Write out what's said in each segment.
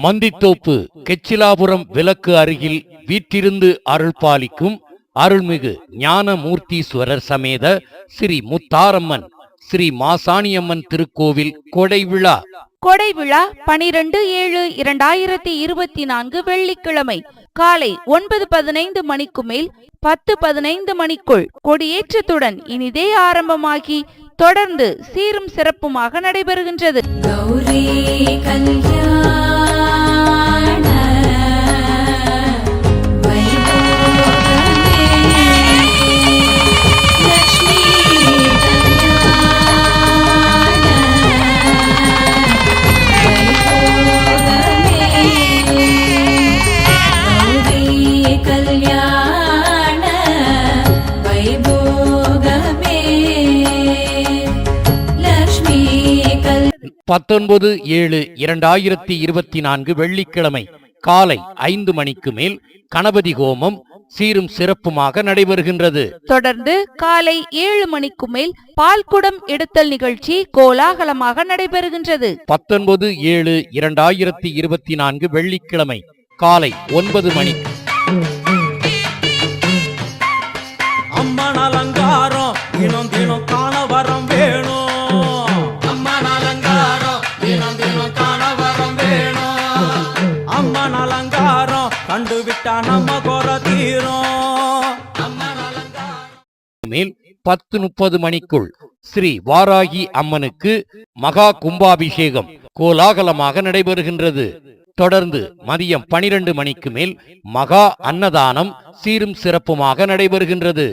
மந்தித்தோப்பு கெச்சிலாபுரம் விலக்கு அருகில் வீற்றிருந்து அருள் பாலிக்கும் அருள்மிகு ஞானமூர்த்தீஸ்வரர் சமேத ஸ்ரீ முத்தாரம்மன் ஸ்ரீ மாசாணியம்மன் திருக்கோவில் கொடை விழா. கொடை விழா 12/7/2024 வெள்ளிக்கிழமை காலை 9:15 மணிக்கு மேல் 10:15 மணிக்குள் கொடியேற்றத்துடன் இனிதே ஆரம்பமாகி தொடர்ந்து சீரும் சிறப்புமாக நடைபெறுகின்றது. கௌரி கல்யாண 19/7/2024 வெள்ளிக்கிழமை காலை 5 மணிக்கு மேல் கணபதி ஹோமம் சீரும் சிறப்புமாக நடைபெறுகின்றது. தொடர்ந்து காலை 7 மணிக்கு மேல் பால்குடம் எடுத்தல் நிகழ்ச்சி கோலாகலமாக நடைபெறுகின்றது. 19/7/2024 வெள்ளிக்கிழமை காலை 9 மணிக்கு அம்மன் அலங்காரம் தினம் தினம் காண வரம் வேணும். அம்மன் அலங்காரம் தினம் தினம் காண வரம் வேணும். அம்மன் அலங்காரம் கண்டுவிட்டா நம்ம குறை தீரும். அம்மன் அலங்காரம் மேல் 10:30 மணிக்குள் ஸ்ரீ வாராகி அம்மனுக்கு மகா கும்பாபிஷேகம் கோலாகலமாக நடைபெறுகின்றது. தொடர்ந்து மதியம் 12 மணிக்கு மேல் மகா அன்னதானம் சீரும் சிறப்புமாக நடைபெறுகின்றது.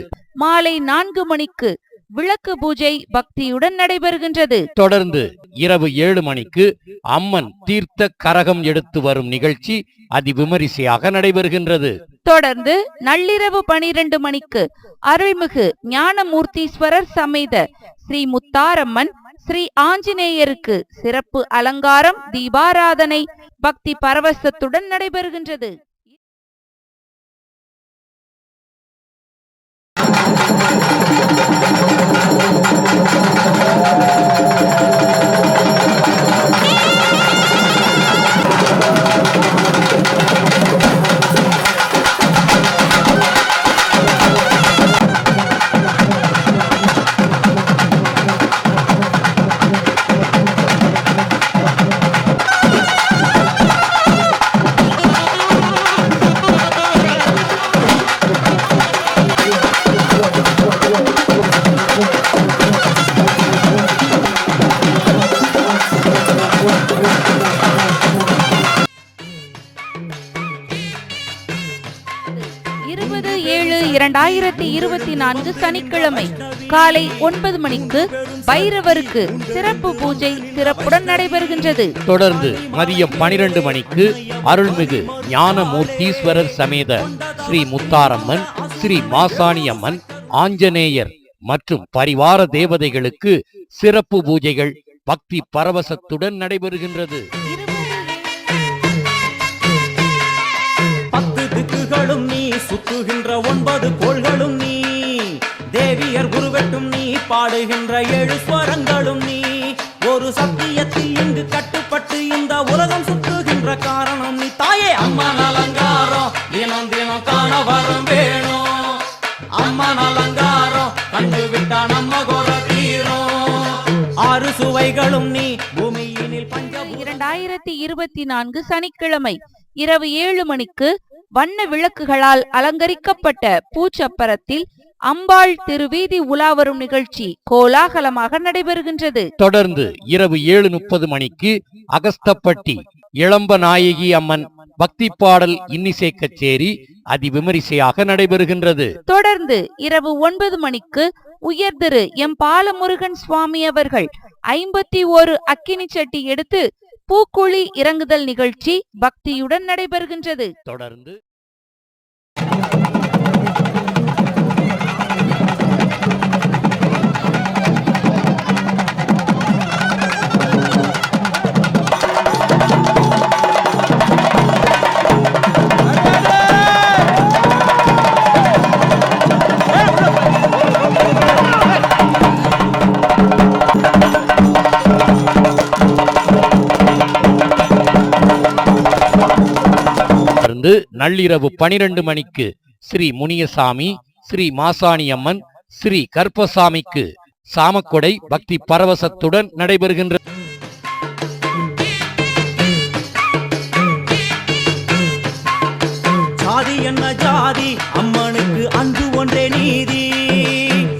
மாலை 4 மணிக்கு விளக்கு பூஜை பக்தியுடன் நடைபெறுகின்றது. தொடர்ந்து இரவு 7 மணிக்கு அம்மன் தீர்த்த கரகம் எடுத்து வரும் நிகழ்ச்சி அதிவிமரிசையாக நடைபெறுகின்றது. தொடர்ந்து நள்ளிரவு 12 மணிக்கு அருள்மிகு ஞானமூர்த்தீஸ்வரர் சமேத ஸ்ரீ முத்தாரம்மன் ஸ்ரீ ஆஞ்சநேயருக்கு சிறப்பு அலங்காரம் தீபாராதனை பக்தி பரவசத்துடன் நடைபெறுகின்றது. சனிக்கிழமை காலை 9 மணிக்கு பைரவருக்கு சிறப்பு பூஜை சிறப்புடன் நடைபெறுகின்றது. தொடர்ந்து மதியம் 12 மணிக்கு அருள்மிகு ஞானமூர்த்தீஸ்வரர் சமேத ஸ்ரீ முத்தாரம்மன் ஸ்ரீ மாசாணியம்மன் ஆஞ்சநேயர் மற்றும் பரிவார தேவதைகளுக்கு சிறப்பு பூஜைகள் பக்தி பரவசத்துடன் நடைபெறுகின்றது. 10 திக்குகளும் நீ சுத்துகின்ற 9 கோள்களும் நீ தேவியர் குருவெட்டும் நீ பாடுகின்ற 7 ஸ்வரங்களும் நீ ஒரு சத்தியத்தில் இங்கு கட்டுப்பட்டு இந்த உலகம் சுத்துகின்ற காரணம் நீ தாயே. அம்மன் அலங்காரம் தினம் தினம் காண வரம் வேணும். அம்மன் அலங்காரம் கண்டுவிட்டா நம்ம குறை தீரும். 6 சுவைகளும் நீ பூமியினில் 2024 சனிக்கிழமை இரவு 7 மணிக்கு வண்ண விளக்குகளால் அலங்கரிக்கப்பட்ட பூச்சப்பரத்தில் அம்பாள் திருவீதி உலாவரும் நிகழ்ச்சி கோலாகலமாக நடைபெறுகின்றது. தொடர்ந்து இரவு 7:30 மணிக்கு அகஸ்தப்பட்டி இளம்பநாயகி அம்மன் பக்தி பாடல் இன்னிசை கச்சேரி அதிவிமரிசையாக நடைபெறுகின்றது. தொடர்ந்து இரவு 9 மணிக்கு உயர்திரு எம் பாலமுருகன் சுவாமி அவர்கள் 51 அக்கினி சட்டி எடுத்து பூக்குழி இறங்குதல் நிகழ்ச்சி பக்தியுடன் நடைபெறுகின்றது. தொடர்ந்து தொடர்ந்து நள்ளிரவு 12 மணிக்கு ஸ்ரீ முனியசாமி, ஸ்ரீ மாசாணியம்மன், ஸ்ரீ கற்பசாமிக்கு சாமக்கொடை பக்தி பரவசத்துடன் நடைபெறுகின்றது. ஜாதி என்ன ஜாதி, அம்மனுக்கு அன்பு ஒன்றே நீதி.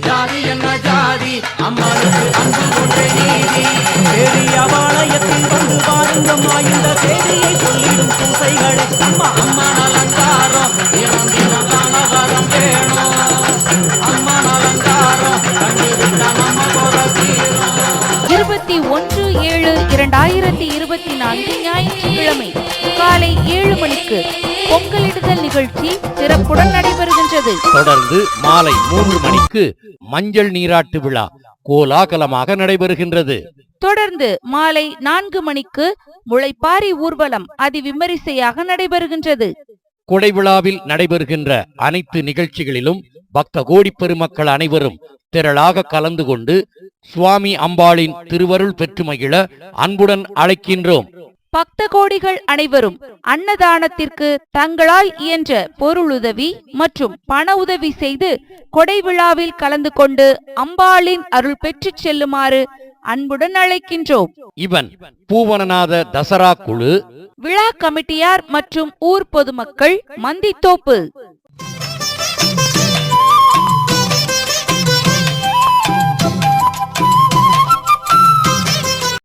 ஜாதி என்ன ஜாதி, அம்மனுக்கு அன்பு ஒன்றே நீதி. பெரிய ஆலயத்தில் வந்து பாருங்கம்மா, இந்த செய்தியை சொல்லிடும் பூசைகள். அம்மா அம்மா அலங்காரம் தினம் தினம் தானவரம் வேணும். அம்மா அலங்காரம் கண்டுவிட்ட நம்ம போல தீரும். 21/7/2024 ஞாயிற்றுக்கிழமை காலை 7 மணிக்கு பொங்கலிடுதல் நிகழ்ச்சி சிறப்புடன் நடைபெறுகின்றது. தொடர்ந்து மாலை 3 மணிக்கு மஞ்சள் நீராட்டு விழா கோலாகலமாக நடைபெறுகின்றது. தொடர்ந்து மாலை 4 மணிக்கு முளைப்பாரி ஊர்வலம் அதிவிமரிசையாக நடைபெறுகின்றது. கொடை விழாவில் நடைபெறுகின்ற அனைத்து நிகழ்ச்சிகளிலும் பக்த கோடி பெருமக்கள் அனைவரும் திரளாக கலந்து கொண்டு சுவாமி அம்பாளின் திருவருள் பெற்று மகிழ அன்புடன் அழைக்கின்றோம். பக்த கோடிகள் அனைவரும் அன்னதானத்திற்கு தங்களால் இயன்ற பொருளுதவி மற்றும் பண உதவி செய்து கொடை விழாவில் கலந்து கொண்டு அம்பாளின் அருள் பெற்றுச் செல்லுமாறு அன்புடன் அழைக்கின்றோம். இவன் பூவனநாத தசரா குழு, விழா கமிட்டியார் மற்றும் ஊர் பொதுமக்கள், மந்தித்தோப்பு.